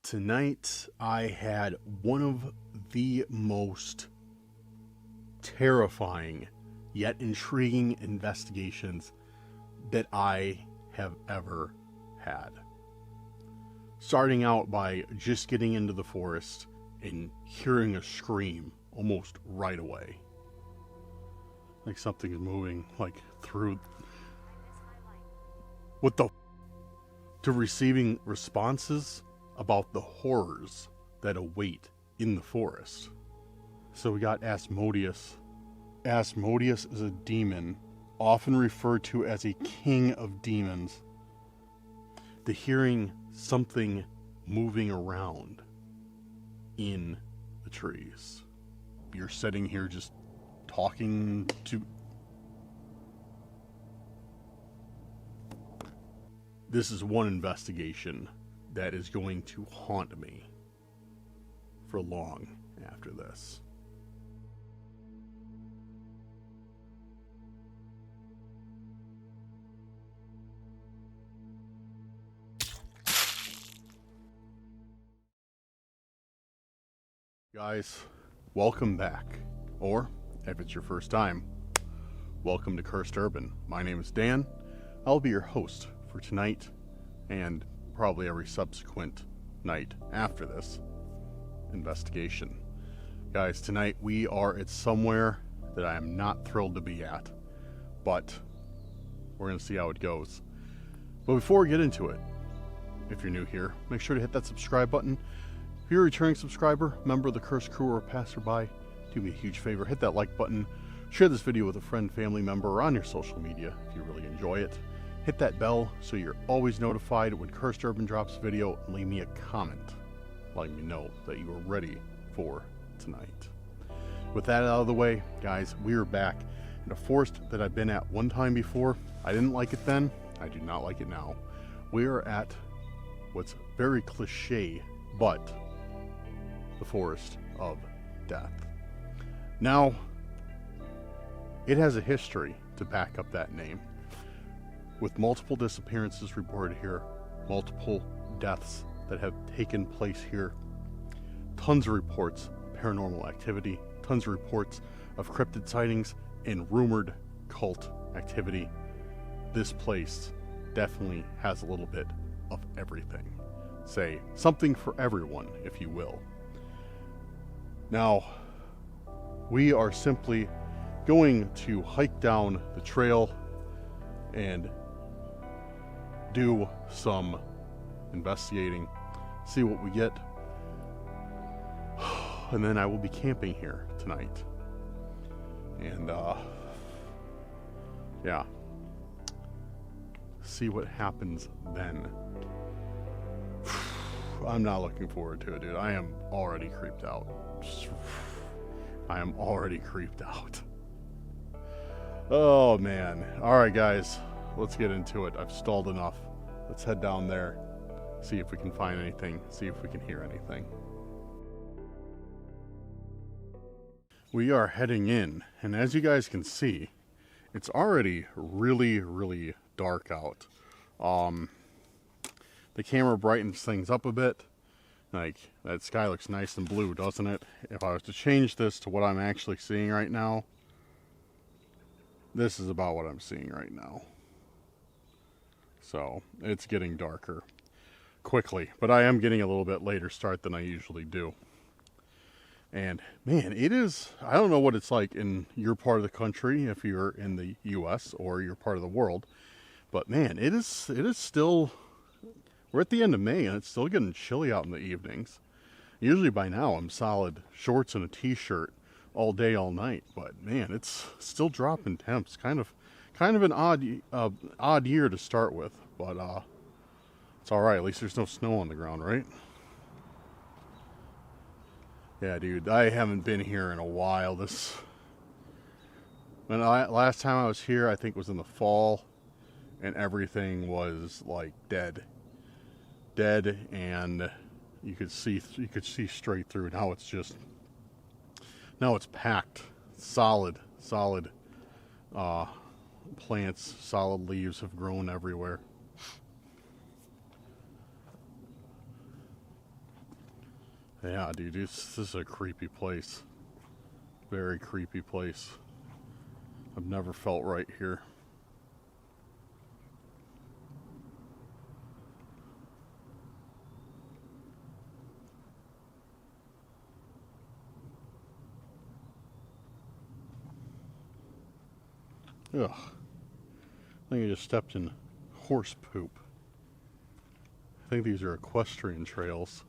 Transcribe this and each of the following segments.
Tonight, I had one of the most terrifying yet intriguing investigations that I have ever had. Starting out by just getting into the forest and hearing a scream almost right away. Like something's moving, like through. What the? To receiving responses about the horrors that await in the forest. So we got Asmodeus. Asmodeus is a demon, often referred to as a king of demons. The hearing something moving around in the trees. You're sitting here just talking to... This is one investigation that is going to haunt me for long after this. Guys, welcome back. Or, if it's your first time, welcome to Cursed Urban. My name is Dan. I'll be your host for tonight and probably every subsequent night after this investigation. Guys, tonight we are at somewhere that I am not thrilled to be at, but we're going to see how it goes. But before we get into it, if you're new here, make sure to hit that subscribe button. If you're a returning subscriber, member of the Cursed Crew, or passerby, do me a huge favor, hit that like button, share this video with a friend, family member, or on your social media if you really enjoy it. Hit that bell so you're always notified when Cursed Urban drops a video, and leave me a comment letting me know that you are ready for tonight. With that out of the way, guys, we are back in a forest that I've been at one time before. I didn't like it then. I do not like it now. We are at what's very cliche, but the Forest of Death. Now, it has a history to back up that name. With multiple disappearances reported here, multiple deaths that have taken place here, tons of reports of paranormal activity, tons of reports of cryptid sightings, and rumored cult activity. This place definitely has a little bit of everything. Say, something for everyone, if you will. Now, we are simply going to hike down the trail and do some investigating, see what we get, and then I will be camping here tonight. And yeah, see what happens then. I'm not looking forward to it, dude. I am already creeped out. I am already creeped out. Oh man. Alright guys, let's get into it. I've stalled enough. Let's head down there, see if we can find anything, see if we can hear anything. We are heading in, and as you guys can see, it's already really, really dark out. The camera brightens things up a bit. Like, that sky looks nice and blue, doesn't it? If I was to change this to what I'm actually seeing right now, this is about what I'm seeing right now. So, it's getting darker quickly, but I am getting a little bit later start than I usually do. And man, it is, I don't know what it's like in your part of the country, if you're in the US or your part of the world, but man, it is still, we're at the end of May and it's still getting chilly out in the evenings. Usually by now I'm solid shorts and a t-shirt all day, all night, but man, it's still dropping temps. Kind of an odd year to start with, but it's all right. At least there's no snow on the ground, right? Yeah, dude, I haven't been here in a while. Last time I was here, I think was in the fall, and everything was like dead, and you could see straight through. Now it's packed, solid plants, solid leaves have grown everywhere. Yeah, dude, this is a creepy place. Very creepy place. I've never felt right here. Ugh. I think I just stepped in horse poop. I think these are equestrian trails.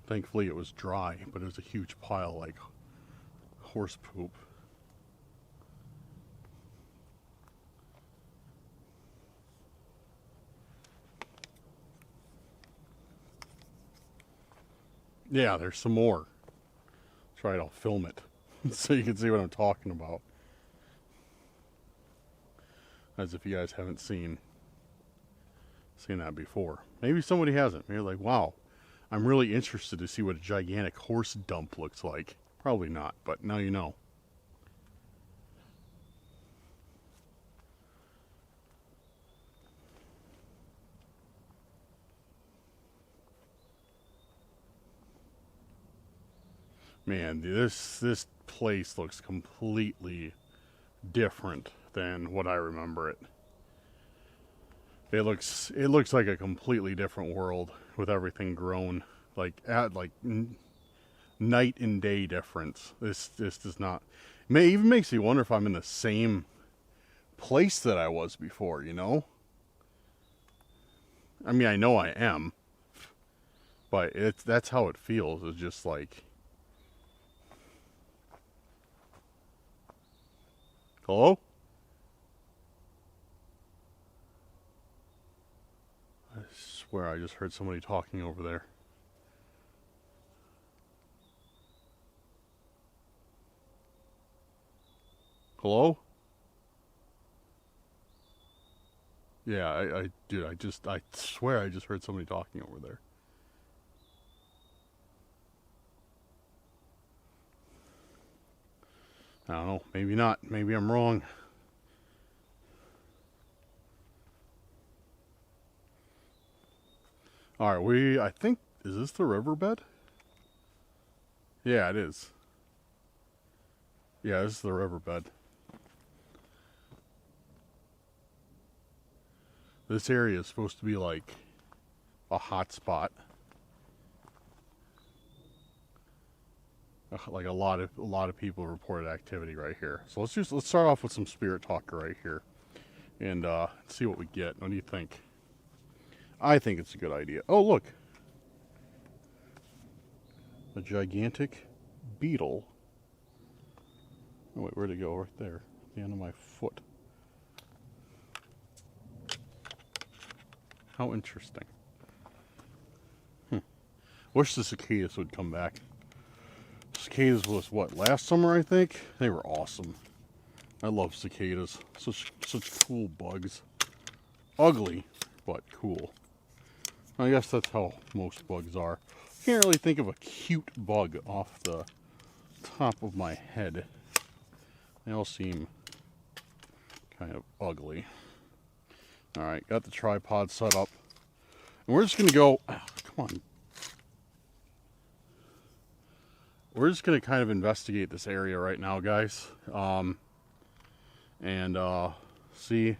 Thankfully it was dry, but it was a huge pile like horse poop. Yeah, there's some more. That's right, I'll film it so you can see what I'm talking about. As if you guys haven't seen that before. Maybe somebody hasn't. Maybe like, wow, I'm really interested to see what a gigantic horse dump looks like. Probably not, but now you know. Man, this place looks completely different than what I remember it. It looks like a completely different world with everything grown like night and day difference. This does not. It even makes me wonder if I'm in the same place that I was before. You know. I mean, I know I am, but that's how it feels. It's just like. Hello? I swear I just heard somebody talking over there. Hello? Yeah, dude, I swear I just heard somebody talking over there. I don't know, maybe not, maybe I'm wrong. Alright, I think, is this the riverbed? Yeah, it is. Yeah, this is the riverbed. This area is supposed to be like a hot spot. Like a lot of people reported activity right here. So let's start off with some spirit talker right here, and see what we get. What do you think? I think it's a good idea. Oh look, a gigantic beetle. Oh wait, where'd it go? Right there, at the end of my foot. How interesting. Wish the cicadas would come back. Cicadas was what, last summer I think? They were awesome. I love cicadas. Such cool bugs. Ugly, but cool. I guess that's how most bugs are. Can't really think of a cute bug off the top of my head. They all seem kind of ugly. Alright, got the tripod set up. And we're just going to go... Oh, come on. We're just going to kind of investigate this area right now, guys. See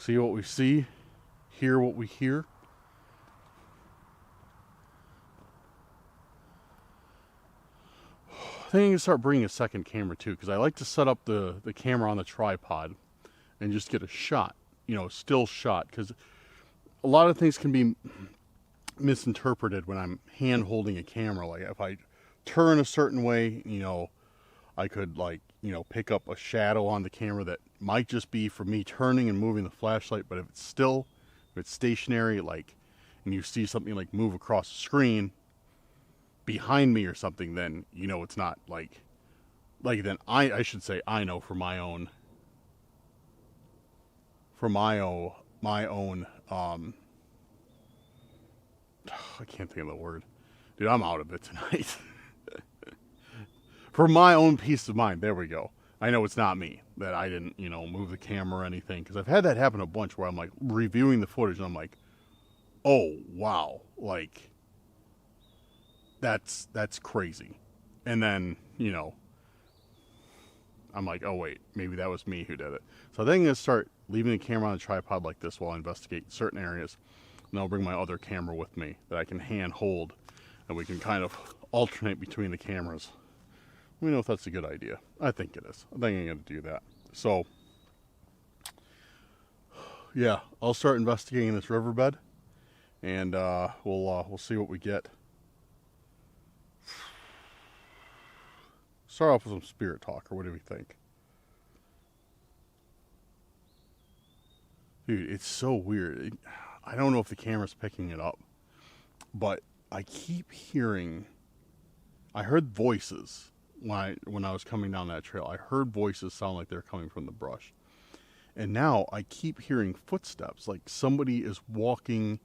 what we see. Hear what we hear. I think I can start bringing a second camera too, because I like to set up the camera on the tripod and just get a shot, still shot, because a lot of things can be misinterpreted when I'm hand holding a camera. Like if I turn a certain way, I could pick up a shadow on the camera that might just be for me turning and moving the flashlight. But if it's stationary, and you see something move across the screen behind me or something, then it's not then I should say I know for my own I can't think of the word. Dude, I'm out of it tonight. For my own peace of mind, there we go. I know it's not me, that I didn't, move the camera or anything. Because I've had that happen a bunch where I'm reviewing the footage and I'm like, oh wow, like that's crazy. And then, you know, I'm like, oh wait, maybe that was me who did it. So I think I'm gonna start leaving the camera on a tripod like this while I investigate certain areas. And I'll bring my other camera with me that I can hand hold, and we can kind of alternate between the cameras. Let me know if that's a good idea. I think it is. I think I'm gonna do that. So yeah, I'll start investigating this riverbed, and we'll see what we get. Start off with some spirit talk, or what do we think? Dude, it's so weird. I don't know if the camera's picking it up, but I keep hearing. I heard voices when I was coming down that trail. I heard voices sound like they're coming from the brush. And now I keep hearing footsteps, like somebody is walking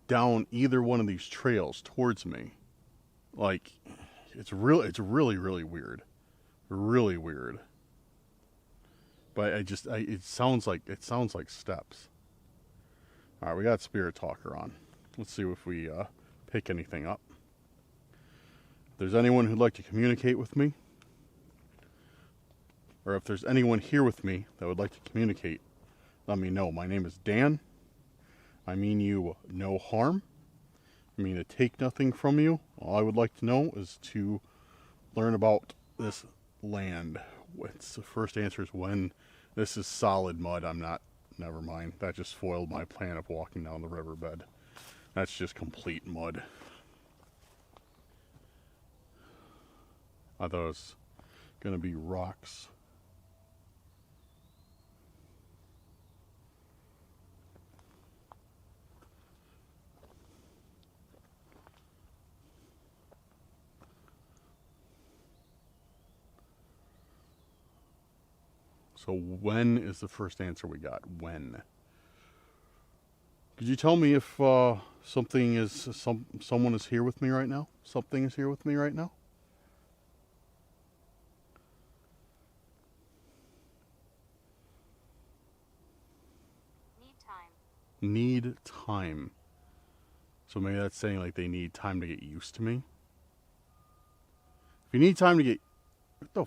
down either one of these trails towards me. Like it's really weird. Really weird. But it sounds like steps. All right, we got Spirit Talker on. Let's see if we pick anything up. If there's anyone who'd like to communicate with me, or if there's anyone here with me that would like to communicate, let me know. My name is Dan. I mean you no harm. I mean to take nothing from you. All I would like to know is to learn about this land. What's the first answer is when. This is solid mud. I'm not. Never mind. That just foiled my plan of walking down the riverbed. That's just complete mud. I thought it was gonna be rocks. So when is the first answer we got? When? Could you tell me if someone is here with me right now? Something is here with me right now? Need time. Need time. So maybe that's saying like they need time to get used to me. If you need time to get... What the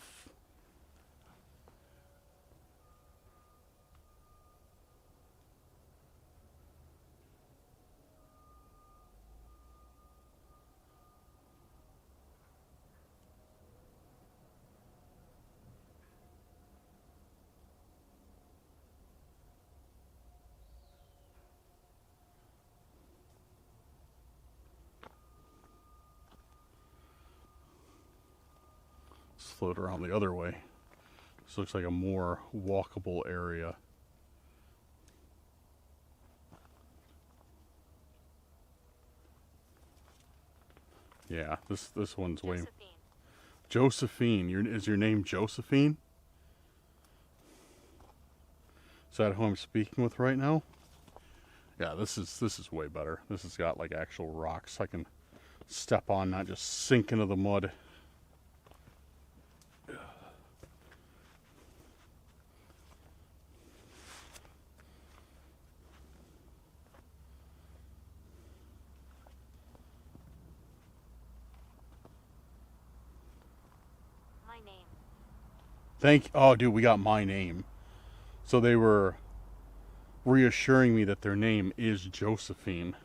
float around the other way. This looks like a more walkable area. Yeah, this one's way. Josephine, is your name Josephine? Is that who I'm speaking with right now? Yeah, this is way better. This has got like actual rocks I can step on, not just sink into the mud. Oh, dude, we got my name. So they were reassuring me that their name is Josephine.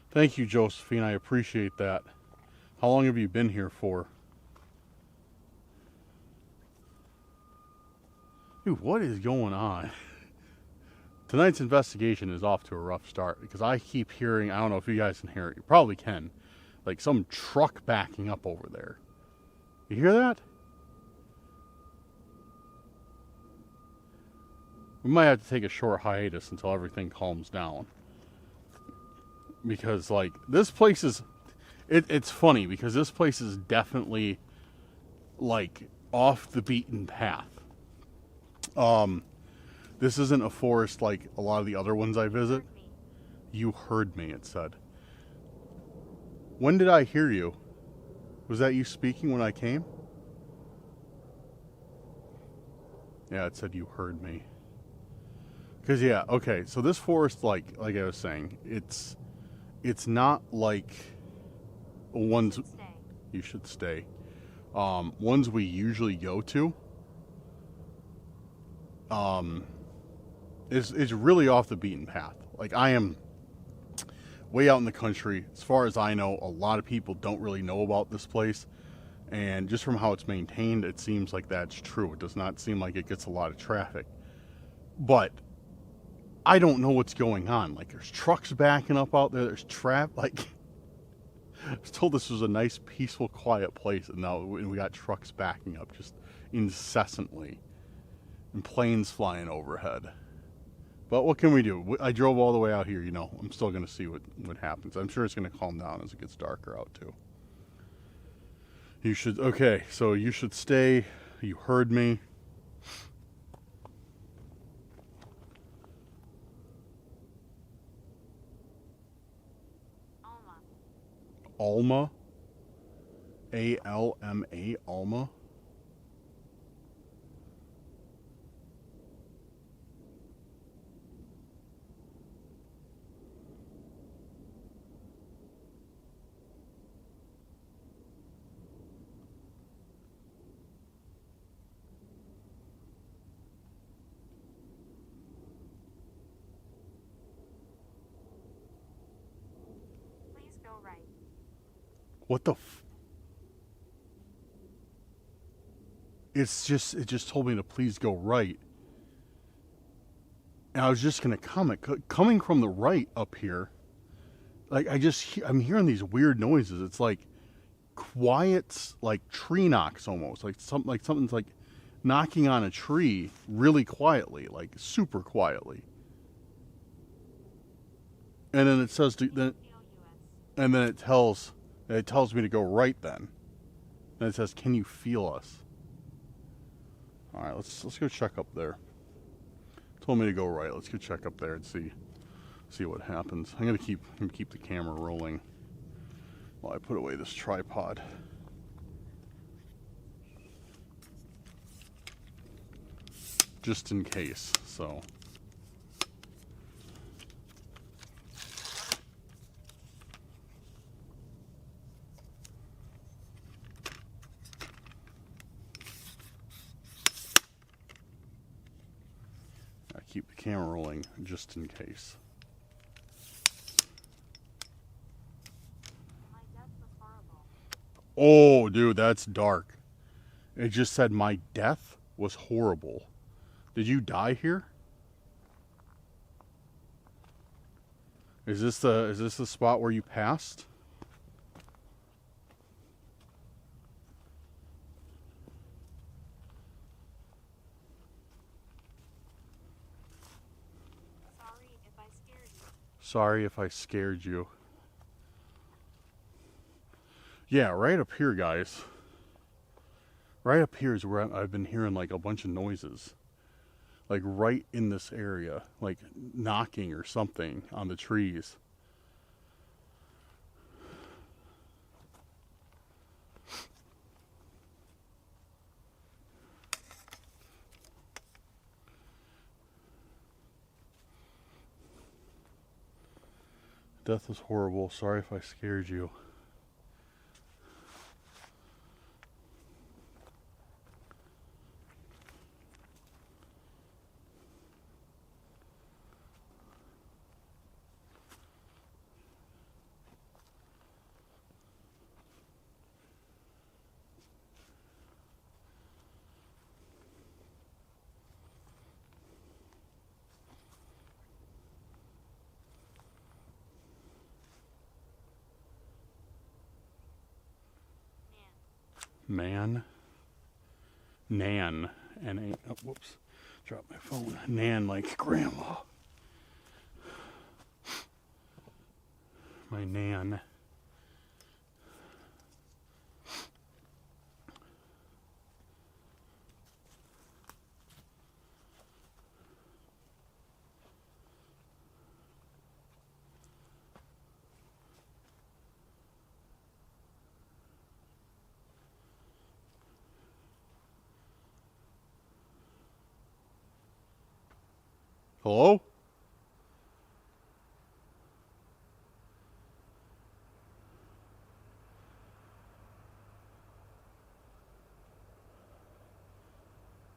Thank you, Josephine. I appreciate that. How long have you been here for? Dude, what is going on? Tonight's investigation is off to a rough start because I keep hearing, I don't know if you guys can hear it. You probably can. Like some truck backing up over there. You hear that? We might have to take a short hiatus until everything calms down. Because, like, this place is... It's funny, because this place is definitely, like, off the beaten path. This isn't a forest like a lot of the other ones I visit. You heard me, it said. When did I hear you? Was that you speaking when I came? Yeah, it said you heard me. Because yeah, okay. So this forest, like I was saying, it's not like ones you should stay. Ones we usually go to. Is really off the beaten path. Like I am way out in the country. As far as I know, a lot of people don't really know about this place. And just from how it's maintained, it seems like that's true. It does not seem like it gets a lot of traffic. But I don't know what's going on. Like there's trucks backing up out there. There's like I was told this was a nice, peaceful, quiet place, and now we got trucks backing up just incessantly, and planes flying overhead. But what can we do? I drove all the way out here, you know. I'm still going to see what happens. I'm sure it's going to calm down as it gets darker out, too. You should, okay, so you should stay. You heard me. Alma? A-L-M-A, Alma? What the it just told me to please go right. And I was just going to comment. Coming from the right up here, like I'm hearing these weird noises. It's like quiet, like tree knocks almost. Like something's like knocking on a tree really quietly, like super quietly. And then it says and then it tells me to go right then. And it says, "Can you feel us?" All right, let's go check up there. Told me to go right. Let's go check up there and see what happens. I'm gonna keep the camera rolling while I put away this tripod. Just in case, so. I keep the camera rolling just in case. Oh, dude, that's dark. It just said my death was horrible. Did you die here? Is this the spot where you passed? Sorry if I scared you. Yeah, right up here, guys. Right up here is where I've been hearing like a bunch of noises. Like right in this area, like knocking or something on the trees. Death was horrible. Sorry if I scared you. Man. Nan. N-A. Oh, whoops. Dropped my phone. Nan like grandma. My Nan. Hello?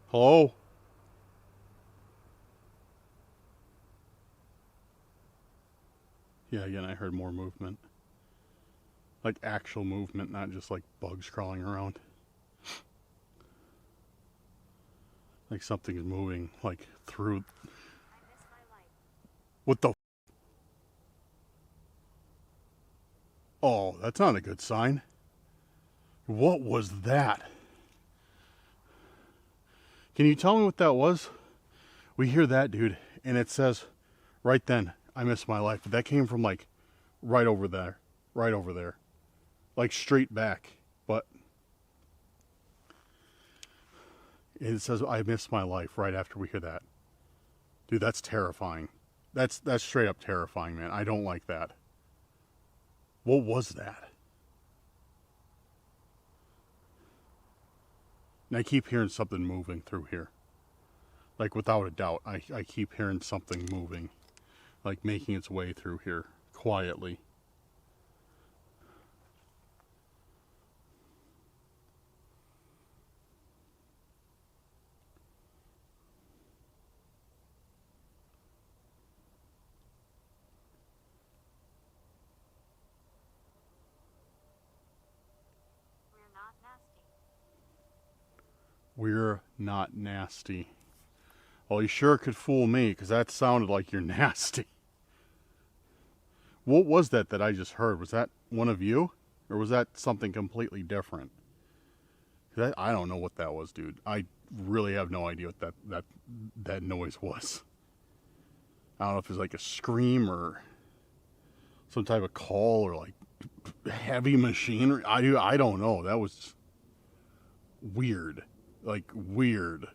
Hello? Yeah, again, I heard more movement. Like actual movement, not just like bugs crawling around. Like something is moving, like through. What the? Oh, that's not a good sign. What was that? Can you tell me what that was? We hear that, dude, and it says right then, I miss my life. But that came from like right over there. Right over there. Like straight back. But it says I miss my life right after we hear that. Dude, that's terrifying. That's straight up terrifying, man. I don't like that. What was that? And I keep hearing something moving through here. Like without a doubt, I keep hearing something moving. Like making its way through here quietly. We're not nasty. Well, you sure could fool me, because that sounded like you're nasty. What was that I just heard? Was that one of you? Or was that something completely different? I don't know what that was, dude. I really have no idea what that noise was. I don't know if it was like a scream or some type of call or like heavy machinery. I don't know. That was weird. Like weird.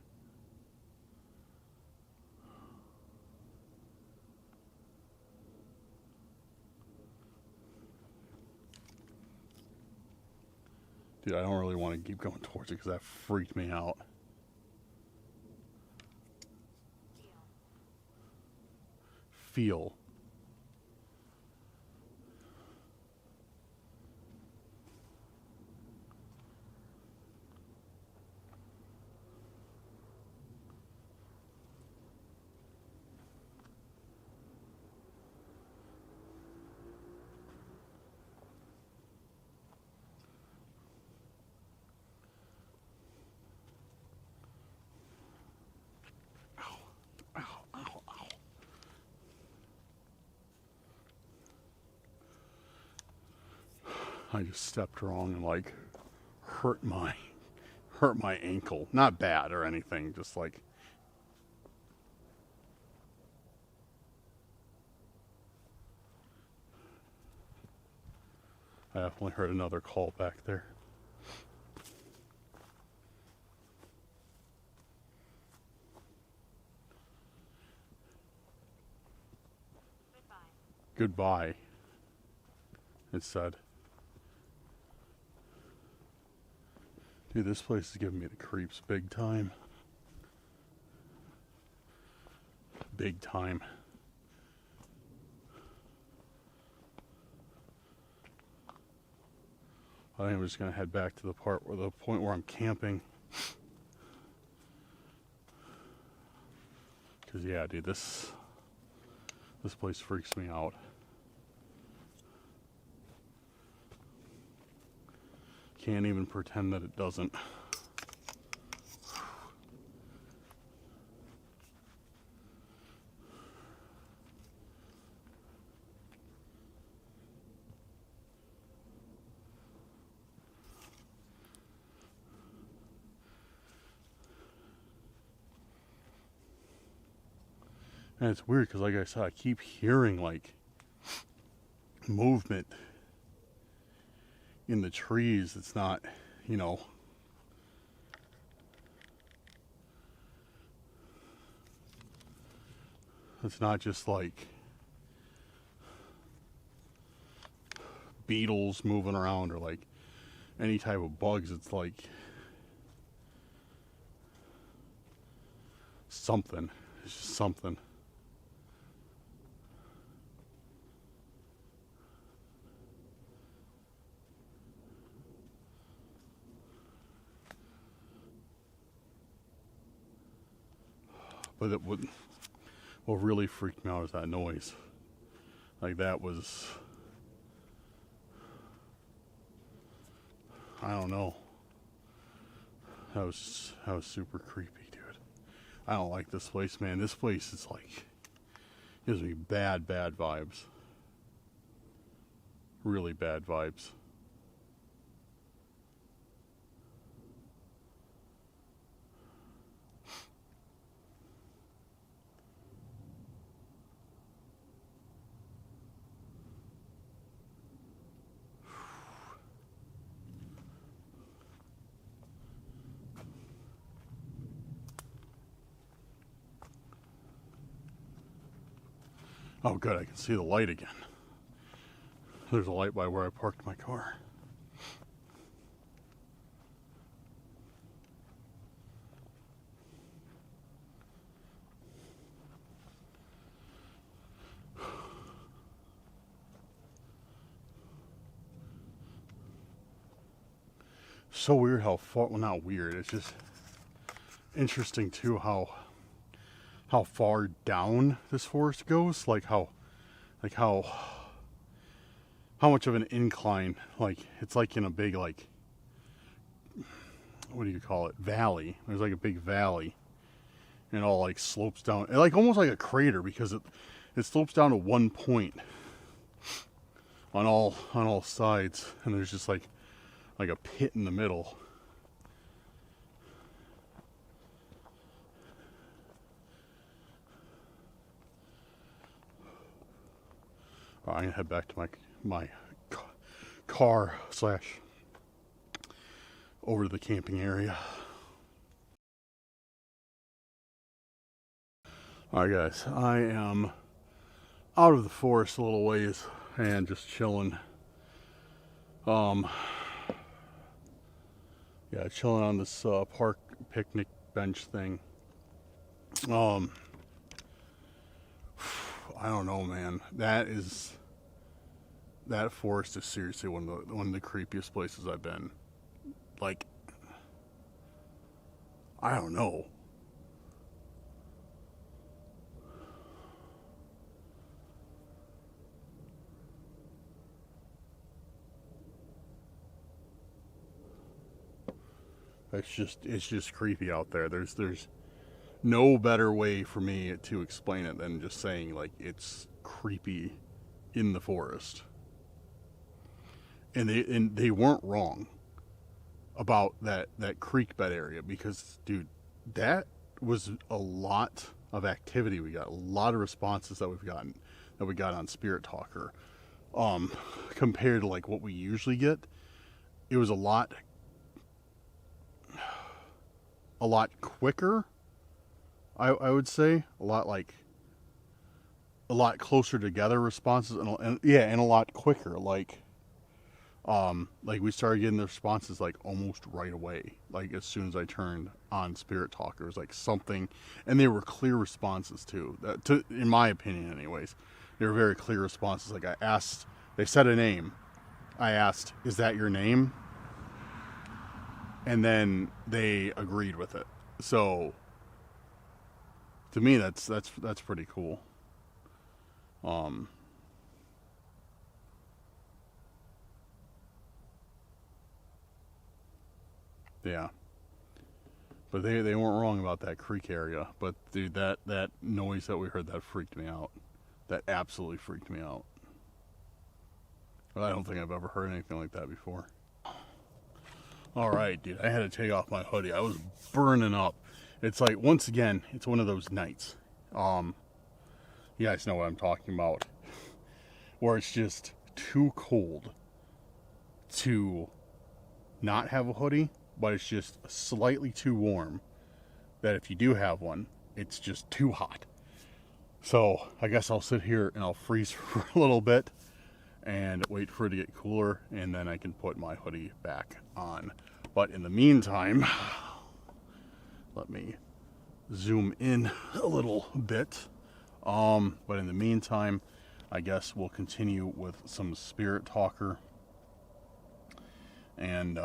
Dude, I don't really want to keep going towards it because that freaked me out. Feel. I just stepped wrong and like hurt my ankle. Not bad or anything, just like I definitely heard another call back there. Goodbye, it said. Dude, this place is giving me the creeps big time. Big time. I think I'm just gonna head back to the point where I'm camping. Cause yeah, dude, this place freaks me out. Can't even pretend that it doesn't. And it's weird because, like I said, I keep hearing like movement in the trees. It's not, you know, it's not just like beetles moving around or like any type of bugs. It's like something. It's just something. But what really freaked me out was that noise. Like that was, I don't know. That was super creepy, dude. I don't like this place, man. This place is like, gives me bad vibes. Really bad vibes. Oh good, I can see the light again. There's a light by where I parked my car. So weird how far, well not weird, it's just interesting too how far down this forest goes, like how much of an incline, like it's like in a big, like, what do you call it, valley. There's like a big valley and it all like slopes down, like almost like a crater, because it slopes down to one point on all sides, and there's just like a pit in the middle. I'm gonna head back to my car / over to the camping area. Alright guys, I am out of the forest a little ways and just chilling. Yeah, chilling on this park picnic bench thing. I don't know, man. That forest is seriously one of the creepiest places I've been. Like, I don't know. It's just creepy out there. There's no better way for me to explain it than just saying, like, it's creepy in the forest. And they weren't wrong about that creek bed area, because, dude, that was a lot of activity. We got a lot of responses that we got on Spirit Talker. Compared to like what we usually get, it was a lot quicker. I would say a lot closer together responses, and a lot quicker. Like we started getting the responses like almost right away. Like as soon as I turned on Spirit Talker, it was like something, and they were clear responses too. In my opinion, anyways, they were very clear responses. Like I asked, they said a name. I asked, "Is that your name?" And then they agreed with it. So to me, that's pretty cool. Yeah. But they weren't wrong about that creek area. But dude, that noise that we heard, that freaked me out. That absolutely freaked me out. I don't think I've ever heard anything like that before. Alright, dude, I had to take off my hoodie. I was burning up. It's like, once again, it's one of those nights. You guys know what I'm talking about. Where it's just too cold to not have a hoodie, but it's just slightly too warm that if you do have one, it's just too hot. So I guess I'll sit here and I'll freeze for a little bit and wait for it to get cooler, and then I can put my hoodie back on. But in the meantime, let me zoom in a little bit. But in the meantime, I guess we'll continue with some Spirit Talker. And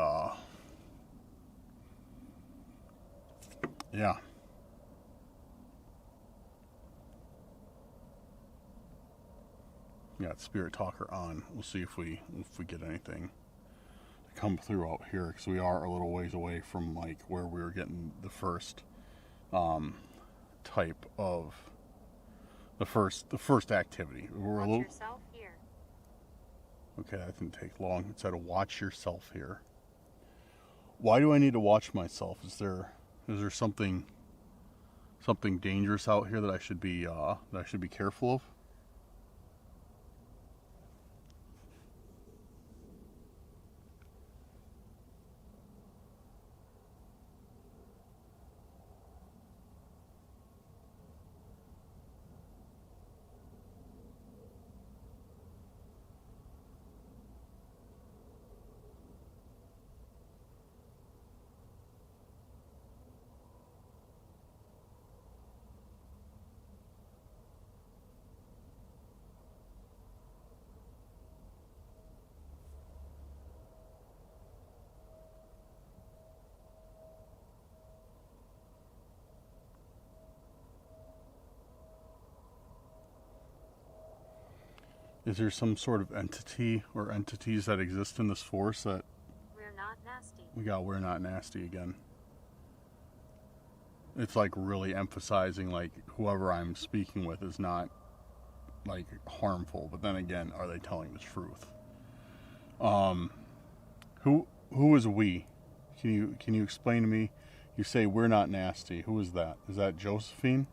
yeah. Got Spirit Talker on. We'll see if we get anything to come through out here, because we are a little ways away from like where we were getting the first type of the first activity. We're Watch a little. yourself here. Okay, that didn't take long. It said watch yourself here. Why do I need to watch myself? Is there something dangerous out here that I should be careful of? Is there some sort of entity or entities that exist in this forest that... We're not nasty. We got we're not nasty again. It's like really emphasizing like whoever I'm speaking with is not like harmful, but then again, are they telling the truth? Who is we? Can you explain to me? You say we're not nasty. Who is that? Is that Josephine?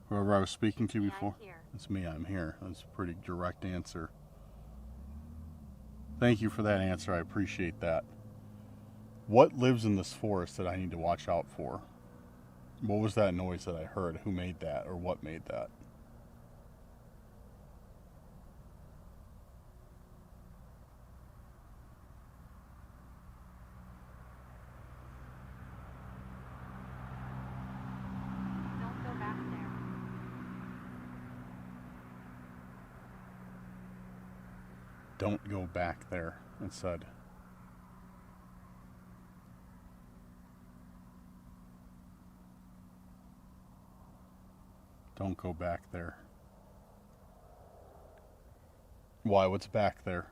Whoever I was speaking to before? I'm here. It's me, I'm here. That's a pretty direct answer. Thank you for that answer. I appreciate that. What lives in this forest that I need to watch out for? What was that noise that I heard? Who made that, or what made that? Don't go back there. Don't go back there, it said. Don't go back there. Why? What's back there?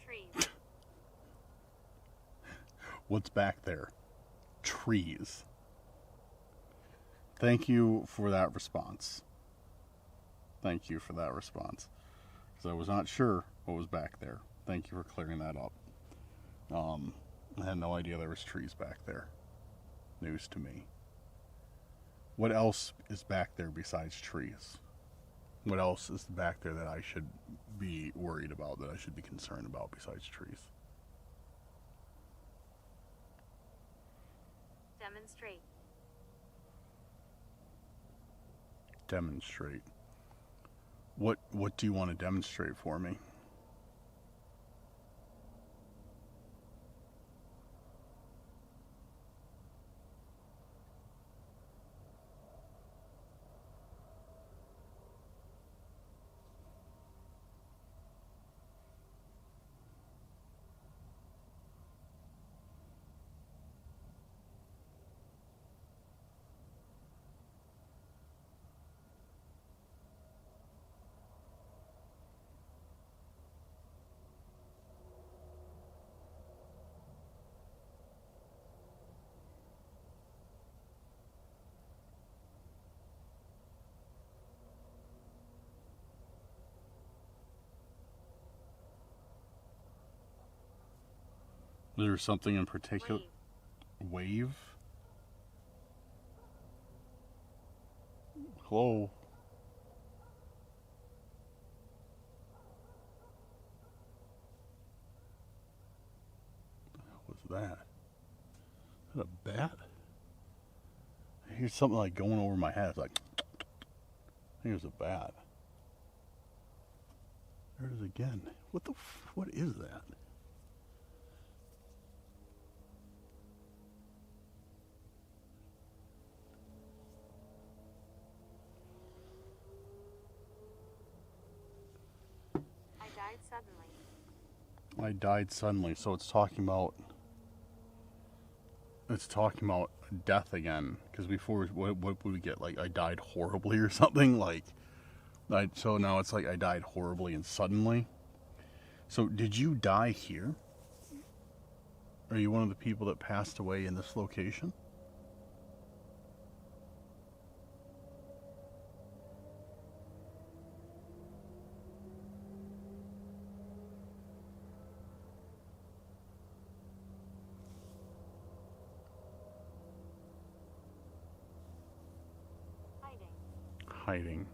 Trees. What's back there? Trees. Thank you for that response. Thank you for that response. Because I was not sure what was back there. Thank you for clearing that up. I had no idea there was trees back there. News to me. What else is back there besides trees? What else is back there that I should be worried about, that I should be concerned about besides trees? Demonstrate. Demonstrate. What do you want to demonstrate for me? Is there something in particular? Wave? Hello? What the hell was that? Is that a bat? I hear something like going over my head. It's like, I think it was a bat. There it is again. What is that? I died suddenly. I died suddenly, so it's talking about death again. Because before, what would we get? Like, I died horribly or something? Like, so now it's like I died horribly and suddenly. So did you die here? Are you one of the people that passed away in this location? Hiding.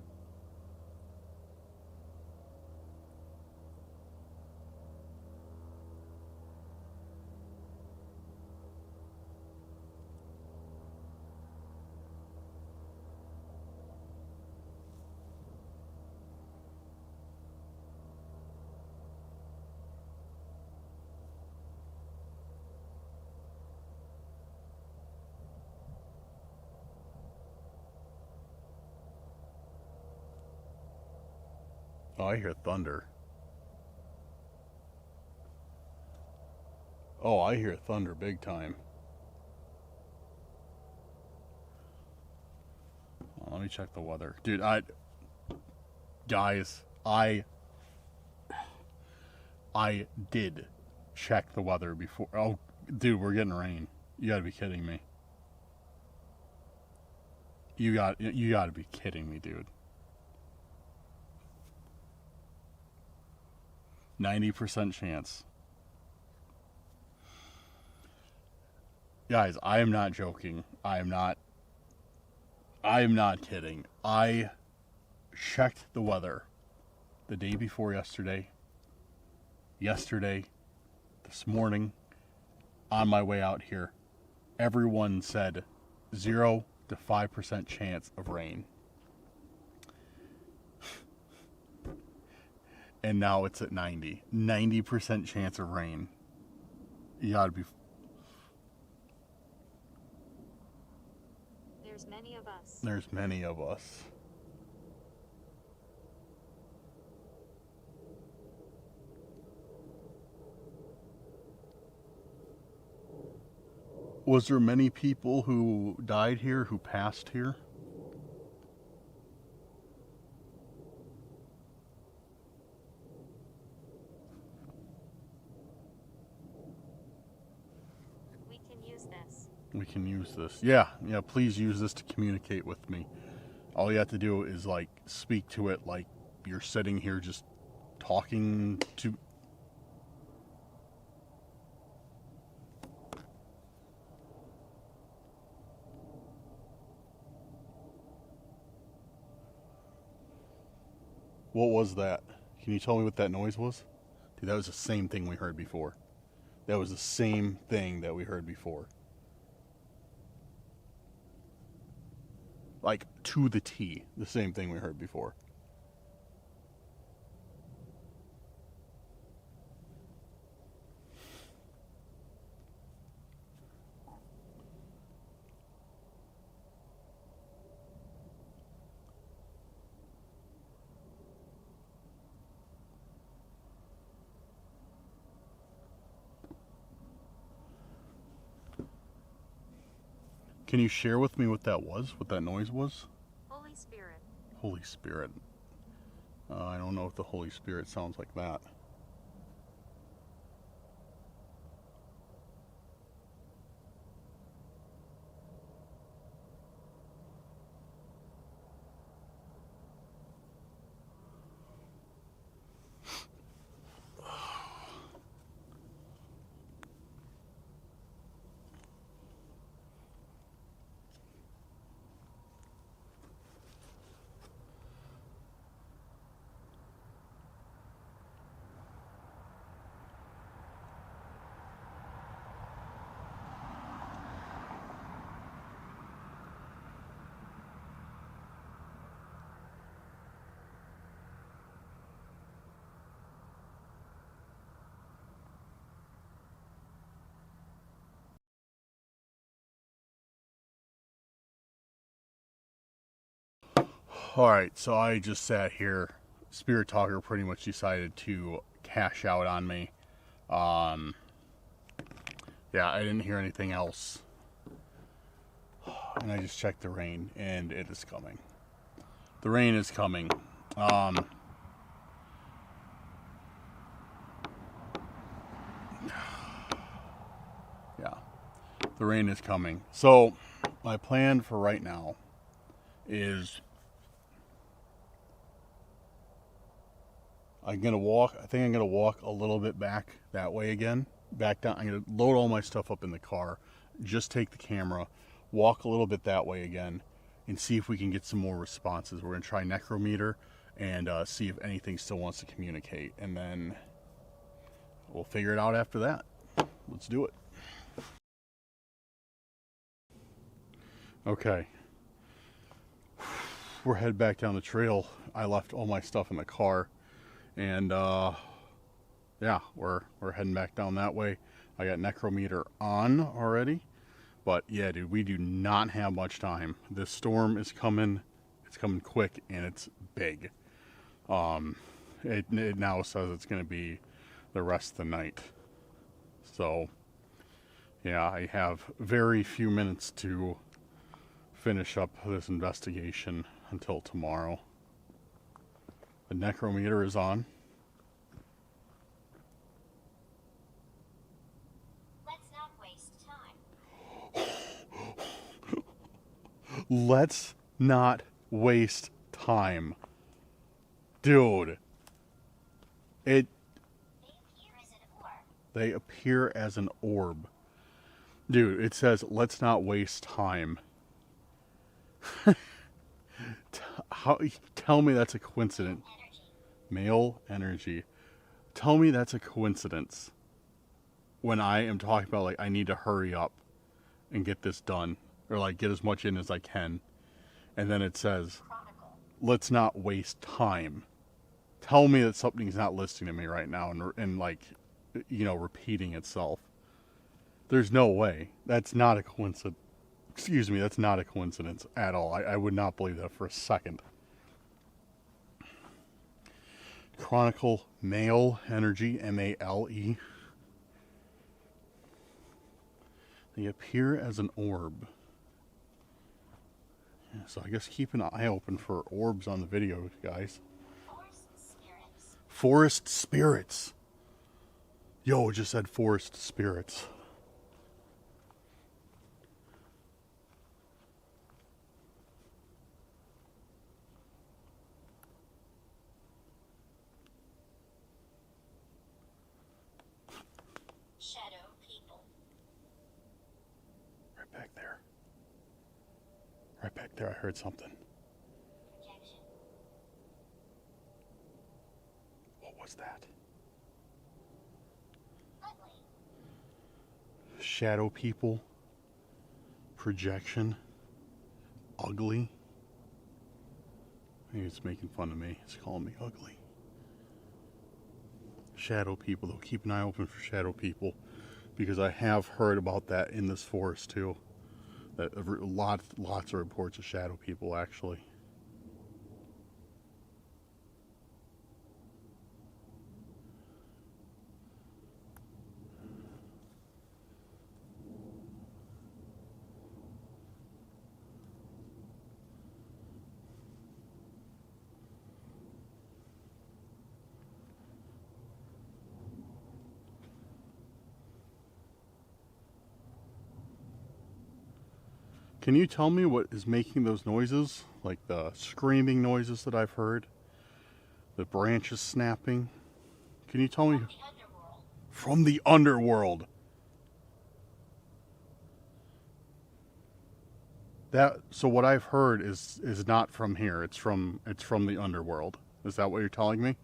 Oh, I hear thunder. Oh, I hear thunder big time. Oh, let me check the weather. Dude, guys, I did check the weather before. Oh, dude, we're getting rain. You gotta be kidding me. You gotta be kidding me, dude. 90% chance. Guys, I am not joking. I am not kidding. I checked the weather the day before yesterday, this morning, on my way out here. Everyone said 0 to 5% chance of rain. And now it's at 90% chance of rain. You gotta be. There's many of us. There's many of us. Was there many people who died here, who passed here? We can use this. We can use this. Yeah, please use this to communicate with me. All you have to do is, like, speak to it like you're sitting here just talking to... What was that? Can you tell me what that noise was? Dude, that was the same thing we heard before. That was the same thing that we heard before. Like, to the T, the same thing we heard before. Can you share with me what that was? What that noise was? Holy Spirit. Holy Spirit. I don't know if the Holy Spirit sounds like that. Alright, so I just sat here. Spirit Talker pretty much decided to cash out on me. Yeah, I didn't hear anything else. And I just checked the rain, and it is coming. The rain is coming. Yeah, the rain is coming. So, my plan for right now is I think I'm gonna walk a little bit back that way again. Back down. I'm gonna load all my stuff up in the car, just take the camera, walk a little bit that way again, and see if we can get some more responses. We're gonna try Necrometer and see if anything still wants to communicate, and then we'll figure it out after that. Let's do it. Okay. We're headed back down the trail. I left all my stuff in the car, and yeah, we're heading back down that way. I got Necrometer on already, but yeah, dude, we do not have much time. This storm is coming. It's coming quick, and it's big. It now says it's going to be the rest of the night. So yeah, I have very few minutes to finish up this investigation until tomorrow. The Necrometer is on. Let's not waste time. Let's not waste time. Dude. They appear as an orb. Dude, it says, let's not waste time. Tell me that's a coincidence. Male energy. Tell me that's a coincidence. When I am talking about, like, I need to hurry up and get this done. Or, like, get as much in as I can. And then it says, let's not waste time. Tell me that something's not listening to me right now and like, you know, repeating itself. There's no way. That's not a coincidence. Excuse me, that's not a coincidence at all. I would not believe that for a second. Chronicle male energy, M-A-L-E. They appear as an orb. Yeah, so I guess keep an eye open for orbs on the video, guys. Forest spirits. Yo, it just said forest spirits. Shadow people. Right back there. Right back there, I heard something. Projection. What was that? Ugly. Shadow people. Projection. Ugly. Maybe it's making fun of me. It's calling me ugly. Shadow people, though. Keep an eye open for shadow people, because I have heard about that in this forest too. That lots of reports of shadow people, actually. Can you tell me what is making those noises? Like the screaming noises that I've heard? The branches snapping? Can you tell me? From the underworld. So what I've heard is not from here. It's from the underworld. Is that what you're telling me?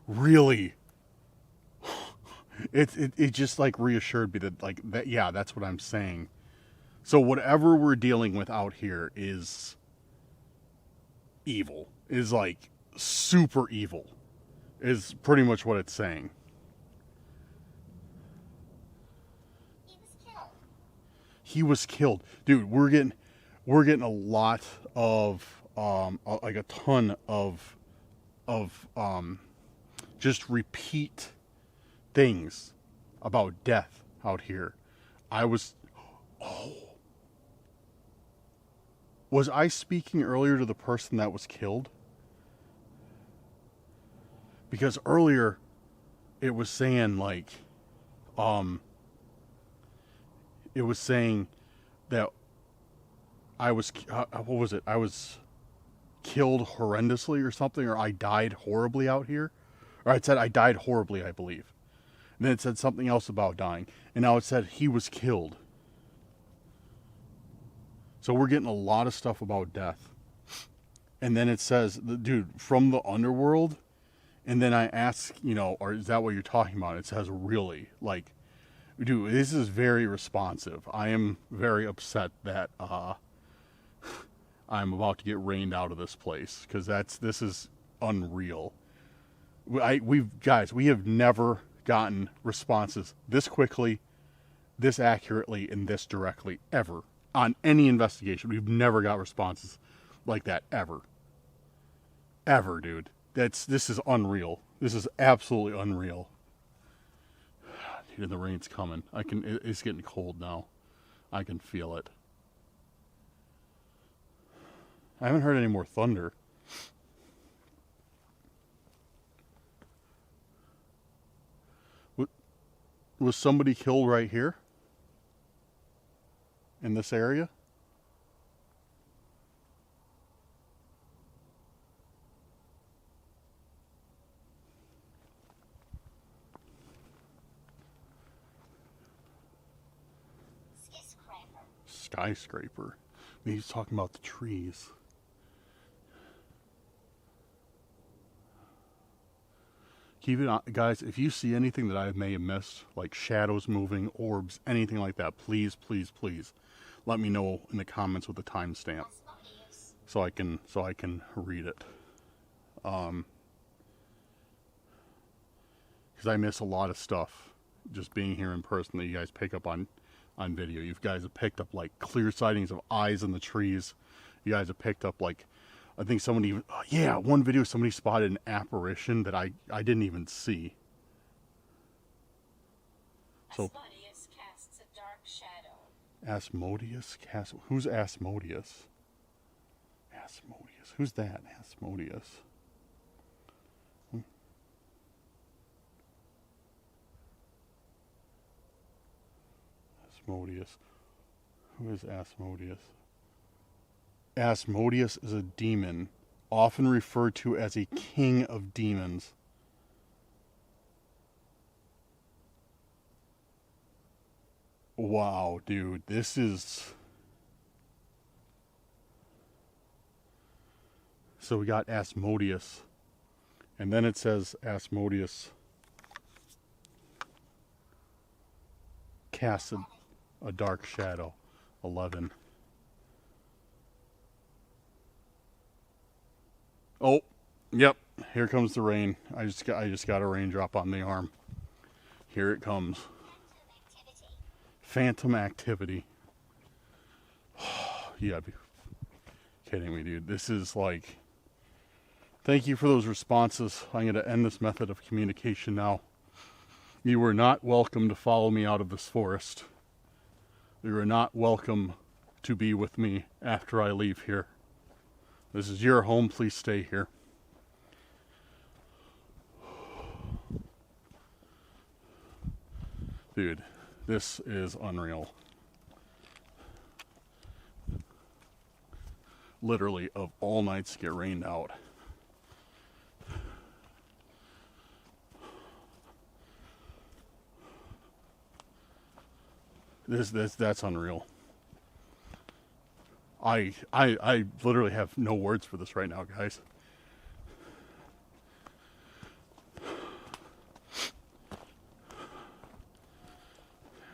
Really? It just like reassured me that, like, that, yeah, that's what I'm saying. So whatever we're dealing with out here is evil. Is like super evil. Is pretty much what it's saying. He was killed. he was killed, dude. We're getting a lot of like a ton of just repeat things about death out here. Was I speaking earlier to the person that was killed? Because earlier it was saying like it was saying that I was what was it? I was killed horrendously or something, or I died horribly out here. Or it said I died horribly, I believe. And then it said something else about dying. And now it said he was killed. So we're getting a lot of stuff about death. And then it says, dude, from the underworld. And then I ask, you know, or is that what you're talking about? It says, really? Like, dude, this is very responsive. I am very upset that I'm about to get rained out of this place. Because this is unreal. We have never gotten responses this quickly, this accurately, and this directly, ever. On any investigation, we've never got responses like that, ever. Ever, dude. This is unreal. This is absolutely unreal. Dude, the rain's coming. It's getting cold now. I can feel it. I haven't heard any more thunder. Was somebody killed right here? In this area? Skyscraper. He's talking about the trees. Keep it on, guys. If you see anything that I may have missed, like shadows moving, orbs, anything like that, please, please, please, let me know in the comments with a timestamp, so I can read it. Because I miss a lot of stuff just being here in person that you guys pick up on video. You guys have picked up like clear sightings of eyes in the trees. You guys have picked up like, I think somebody, one video somebody spotted an apparition that I didn't even see. So Asmodeus casts a dark shadow. Asmodeus casts, who's Asmodeus? Asmodeus, who's that? Asmodeus. Asmodeus. Who is Asmodeus? Asmodeus is a demon, often referred to as a king of demons. Wow, dude, this is... So we got Asmodeus, and then it says Asmodeus casts a dark shadow. 11. Oh, yep. Here comes the rain. I just got a raindrop on the arm. Here it comes. Phantom activity. You gotta be kidding me, dude. This is like... Thank you for those responses. I'm going to end this method of communication now. You are not welcome to follow me out of this forest. You are not welcome to be with me after I leave here. This is your home. Please stay here. Dude, this is unreal. Literally, of all nights to get rained out. That's unreal. I literally have no words for this right now, guys.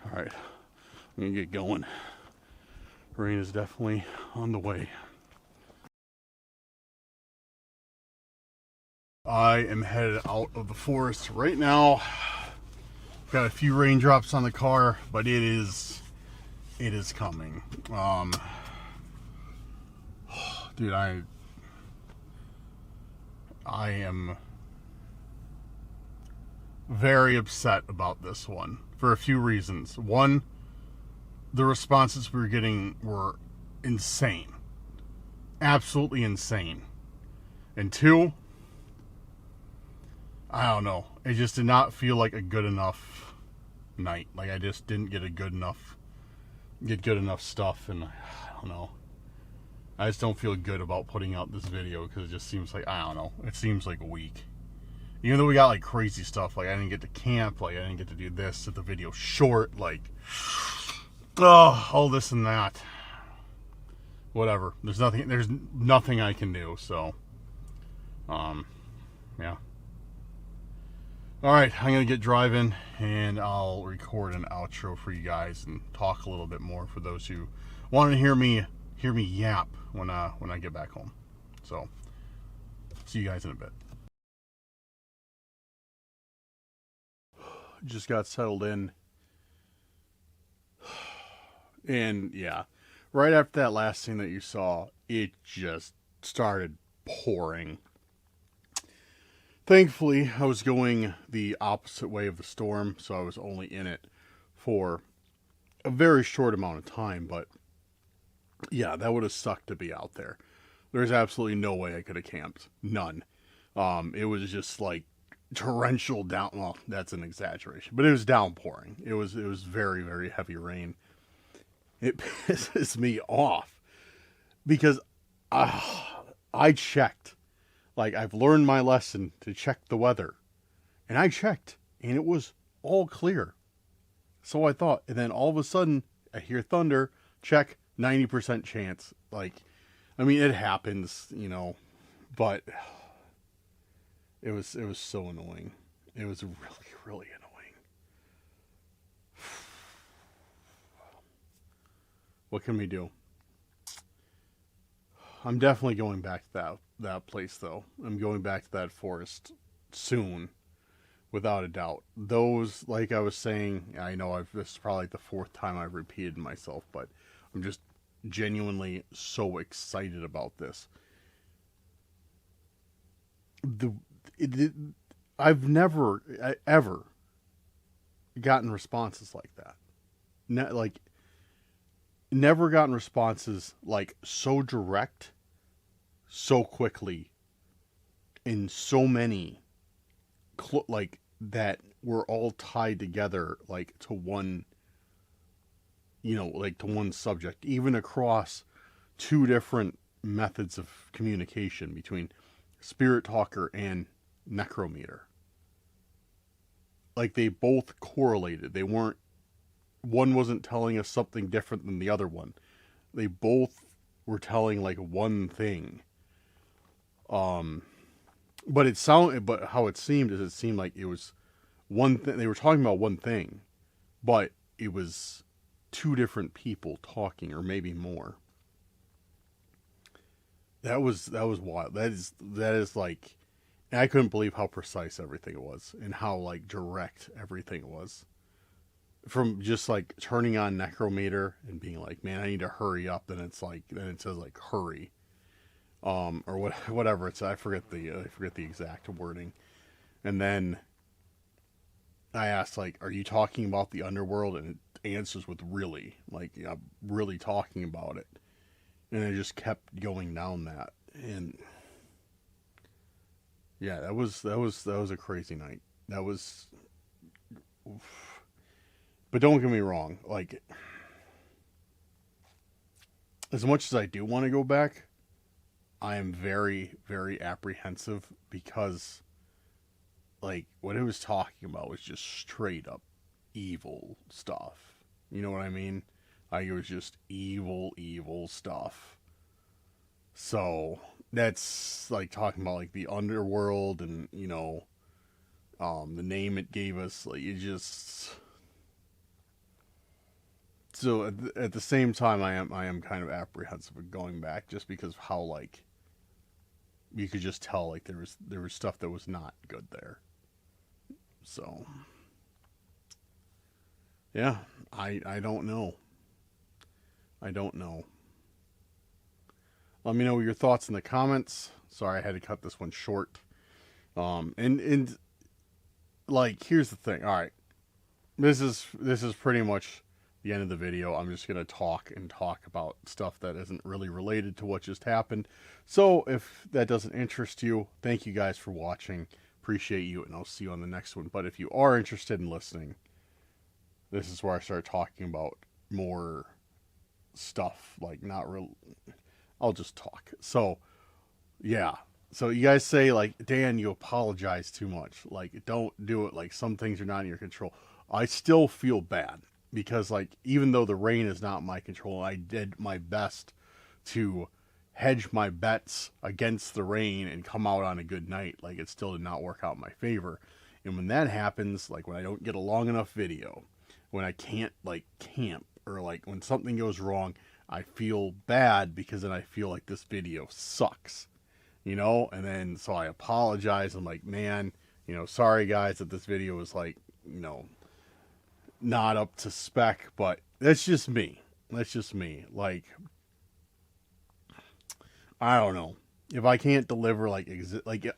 All right, I'm gonna get going. Rain is definitely on the way. I am headed out of the forest right now. Got a few raindrops on the car, but it is it is coming. Dude, I am very upset about this one for a few reasons. One, the responses we were getting were insane. Absolutely insane. And two, I don't know. It just did not feel like a good enough night. Like I just didn't get good enough stuff, and I don't know. I just don't feel good about putting out this video because it just seems like, I don't know, it seems like a week. Even though we got like crazy stuff, like I didn't get to camp, like I didn't get to do this, set the video short, like, oh, all this and that. Whatever. There's nothing I can do, so, yeah. Alright, I'm going to get driving, and I'll record an outro for you guys and talk a little bit more for those who want to hear me yap when I get back home. So, see you guys in a bit. Just got settled in. And yeah, right after that last thing that you saw, it just started pouring. Thankfully, I was going the opposite way of the storm, so I was only in it for a very short amount of time, but yeah, that would have sucked to be out there. There's absolutely no way I could have camped. None. It was just like torrential down. Well, that's an exaggeration, but it was downpouring. It was very, very heavy rain. It pisses me off because I checked. Like, I've learned my lesson to check the weather, and I checked, and it was all clear. So I thought, and then all of a sudden I hear thunder. Check, 90% chance. Like, I mean, it happens, you know, but it was so annoying. It was really, really annoying. What can we do? I'm definitely going back to that place, though. I'm going back to that forest soon, without a doubt. Those, like I was saying, I know this is probably the fourth time I've repeated myself, but I'm just genuinely so excited about this. I've never ever gotten responses like that. Never gotten responses like so direct, so quickly, and so many like that were all tied together, like to one, you know, like to one subject, even across two different methods of communication between Spirit Talker and Necrometer. Like they both correlated. One wasn't telling us something different than the other one. They both were telling like one thing. But how it seemed like it was one thing. They were talking about one thing, but it was two different people talking, or maybe more. That was wild. That is like, I couldn't believe how precise everything was and how like direct everything was. From just like turning on Necrometer and being like, man, I need to hurry up. Then it says like hurry, or whatever it's. I forget the exact wording. And then I asked like, are you talking about the underworld? And it answers with really, like, I'm really talking about it. And it just kept going down that. And yeah, that was a crazy night. That was. Oof. But don't get me wrong, like, as much as I do want to go back, I am very, very apprehensive because, like, what it was talking about was just straight up evil stuff. You know what I mean? Like, it was just evil stuff. So, that's, like, talking about, like, the underworld and, you know, the name it gave us. Like, it just... So at the same time, I am kind of apprehensive of going back, just because of how, like, you could just tell, like, there was stuff that was not good there. So yeah, I don't know. I don't know. Let me know your thoughts in the comments. Sorry, I had to cut this one short. And like, here's the thing. All right, this is pretty much the end of the video. I'm just gonna talk about stuff that isn't really related to what just happened. So if that doesn't interest you, thank you guys for watching. Appreciate you, and I'll see you on the next one. But if you are interested in listening, this is where I start talking about more stuff. Like, not real. I'll just talk. So yeah. So you guys say, like, Dan, you apologize too much. Like, don't do it. Like, some things are not in your control. I still feel bad because, like, even though the rain is not in my control, I did my best to hedge my bets against the rain and come out on a good night. Like, it still did not work out in my favor. And when that happens, like, when I don't get a long enough video, when I can't, like, camp, or, like, when something goes wrong, I feel bad because then I feel like this video sucks. You know, and then so I apologize. I'm like, man, you know, sorry guys that this video was, like, you know, not up to spec, but that's just me. That's just me. Like, I don't know. If I can't deliver, like,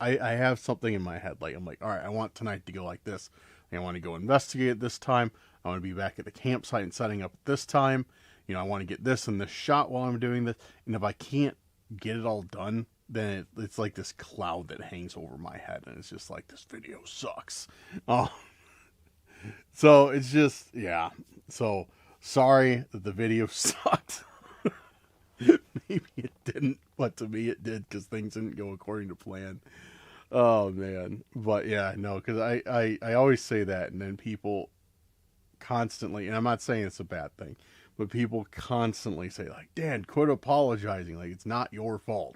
I have something in my head. Like, I'm like, all right, I want tonight to go like this. I want to go investigate at this time. I want to be back at the campsite and setting up at this time. You know, I want to get this and this shot while I'm doing this. And if I can't get it all done, then it's like this cloud that hangs over my head, and it's just like, this video sucks. So it's just, yeah. So sorry that the video sucked. Maybe it didn't, but to me it did, because things didn't go according to plan. Oh man. But yeah, no, because I always say that, and then people constantly, and I'm not saying it's a bad thing, but people constantly say, like, Dan, quit apologizing, like, it's not your fault.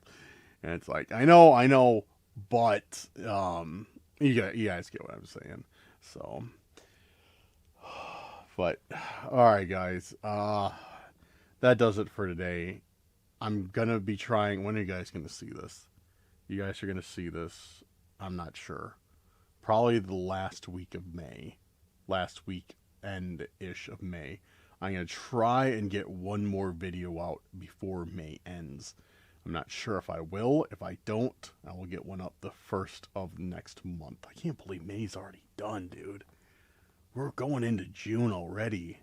And it's like, I know, but you guys get what I'm saying. So, but all right, guys, that does it for today. I'm gonna be trying. When are you guys gonna see this? You guys are gonna see this, I'm not sure. Probably the last week of May, last week end-ish of May. I'm gonna try and get one more video out before May ends. I'm not sure if I will. If I don't, I will get one up the first of next month. I can't believe May's already done, dude. We're going into June already.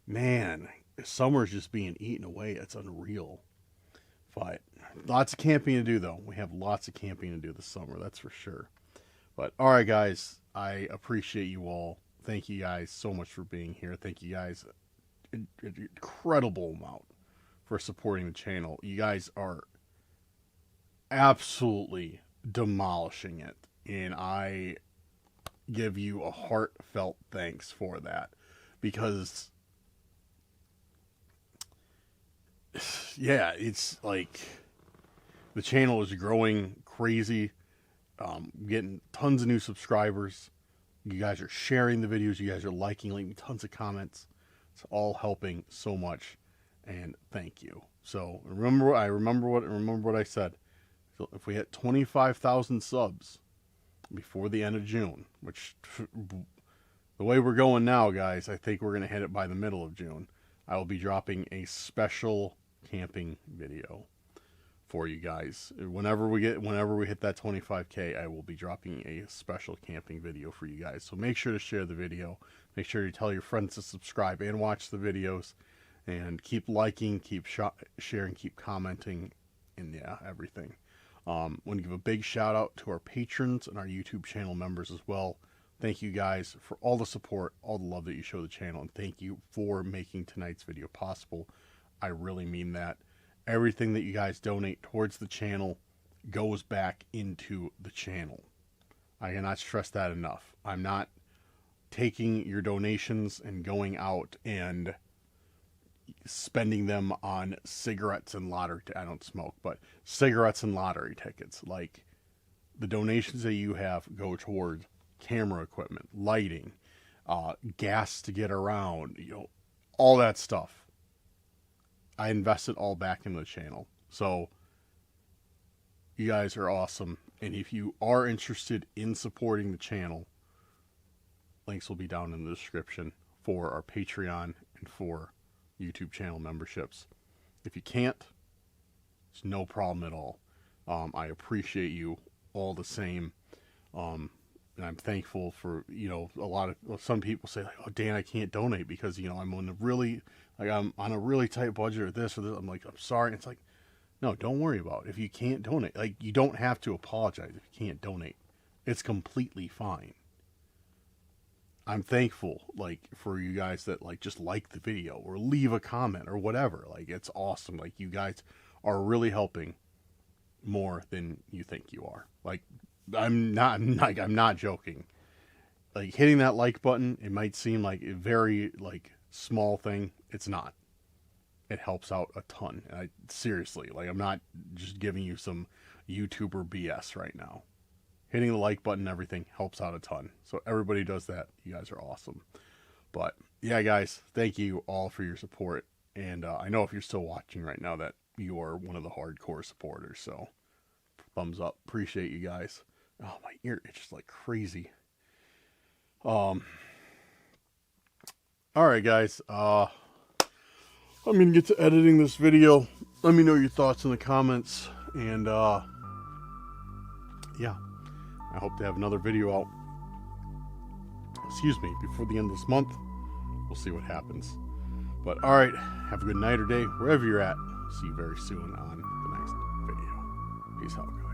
Man, summer's just being eaten away. It's unreal. But lots of camping to do, though. We have lots of camping to do this summer, that's for sure. But all right, guys, I appreciate you all. Thank you guys so much for being here. Thank you guys an incredible amount for supporting the channel. You guys are absolutely demolishing it, and I give you a heartfelt thanks for that, because yeah, it's like the channel is growing crazy, getting tons of new subscribers. You guys are sharing the videos, you guys are liking, leaving tons of comments. It's all helping so much, and thank you. So remember what I said. So if we hit 25,000 subs before the end of June, which the way we're going now, guys, I think we're going to hit it by the middle of June, I will be dropping a special camping video for you guys. Whenever we hit that 25K, I will be dropping a special camping video for you guys. So make sure to share the video. Make sure to tell your friends to subscribe and watch the videos, and keep liking, keep sharing, keep commenting, and yeah, everything. Want to give a big shout out to our patrons and our YouTube channel members as well. Thank you guys for all the support, all the love that you show the channel, and thank you for making tonight's video possible. I really mean that. Everything that you guys donate towards the channel goes back into the channel. I cannot stress that enough. I'm not taking your donations and going out and spending them on cigarettes and lottery. I don't smoke, but cigarettes and lottery tickets. Like, the donations that you have go toward camera equipment, lighting, gas to get around, you know, all that stuff. I invest it all back in the channel. So you guys are awesome. And if you are interested in supporting the channel, links will be down in the description for our Patreon and for YouTube channel memberships. If you can't, it's no problem at all. I appreciate you all the same. And I'm thankful for, some people say, like, oh, Dan, I can't donate because, I'm on a really tight budget or this or this. I'm like, I'm sorry. It's like, no, don't worry about it. If you can't donate, like, you don't have to apologize if you can't donate. It's completely fine. I'm thankful, like, for you guys that, like, just like the video or leave a comment or whatever. Like, it's awesome. Like, you guys are really helping more than you think you are. Like, I'm not joking. Like, hitting that like button, it might seem like a very, like, small thing. It's not. It helps out a ton. And seriously, like, I'm not just giving you some YouTuber BS right now. Hitting the like button and everything helps out a ton. So everybody does that. You guys are awesome. But yeah, guys, thank you all for your support. And I know if you're still watching right now that you are one of the hardcore supporters. So thumbs up. Appreciate you guys. Oh, my ear itches like crazy. All right, guys. I'm going to get to editing this video. Let me know your thoughts in the comments. And yeah. I hope to have another video out, before the end of this month. We'll see what happens. But alright, have a good night or day, wherever you're at. See you very soon on the next video. Peace out, guys.